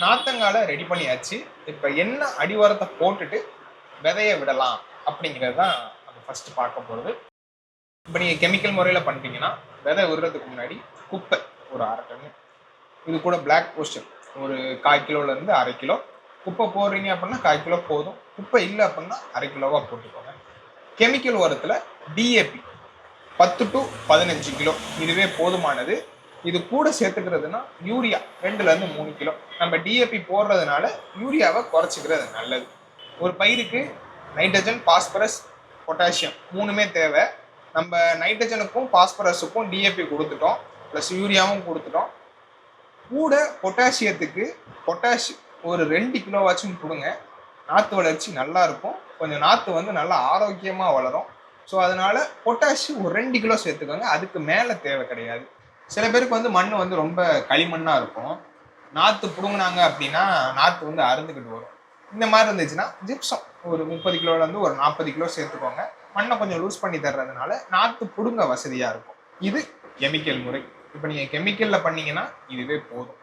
நாத்தங்கால ready பண்ணியாச்சு. இப்ப என்ன அடிவாரத்தை போட்டுட்டு விதைய விடலாம் அப்படிங்கிறது தான் நம்ம ஃபர்ஸ்ட் பார்க்க போறது. இப்ப நீங்க கெமிக்கல் முறையில பண்றீங்கன்னா விதை விடுறதுக்கு முன்னாடி குப்பை ஒரு 1/2 டன்னு, இது கூட பிளாக் போஸ்டர் ஒரு 1/4 கிலோல இருந்து 1/2 கிலோ குப்பை போடுறீங்க அப்படின்னா 1/4 கிலோ போதும். குப்பை இல்லை அப்படின்னா 1/2 கிலோவா போட்டுக்கோங்க. கெமிக்கல் உரத்துல டிஏபி 10 to 15 கிலோ இதுவே போதுமானது. இது கூட சேர்த்துக்கிறதுனா யூரியா 2ல இருந்து 3 கிலோ. நம்ம டிஏபி போடுறதுனால யூரியாவை குறைச்சிக்கிறது நல்லது. ஒரு பயிருக்கு நைட்ரஜன், பாஸ்பரஸ், பொட்டாசியம் 3மே தேவை. நம்ம நைட்ரஜனுக்கும் பாஸ்பரஸுக்கும் டிஏபி கொடுத்துட்டோம், ப்ளஸ் யூரியாவும் கொடுத்துட்டோம். கூட பொட்டாசியத்துக்கு பொட்டாசி ஒரு 2 கிலோவாச்சும் கொடுங்க. நாற்று வளர்ச்சி நல்லா இருக்கும். கொஞ்சம் நாற்று வந்து நல்லா ஆரோக்கியமாக வளரும். ஸோ அதனால பொட்டாசி ஒரு 2 கிலோ சேர்த்துக்கோங்க. அதுக்கு மேலே தேவை கிடையாது. சில பேருக்கு வந்து மண் வந்து ரொம்ப களிமண்ணாக இருக்கும். நாற்று பிடுங்கினாங்க அப்படின்னா நாற்று வந்து அறுந்துக்கிட்டு வரும். இந்த மாதிரி இருந்துச்சுன்னா ஜிப்சம் ஒரு 30 கிலோலேருந்து ஒரு 40 கிலோ சேர்த்துக்கோங்க. மண்ணை கொஞ்சம் லூஸ் பண்ணி தர்றதுனால நாற்று பிடுங்க வசதியாக இருக்கும். இது கெமிக்கல் முறை. இப்போ நீங்கள் கெமிக்கலில் பண்ணீங்கன்னா இதுவே போதும்.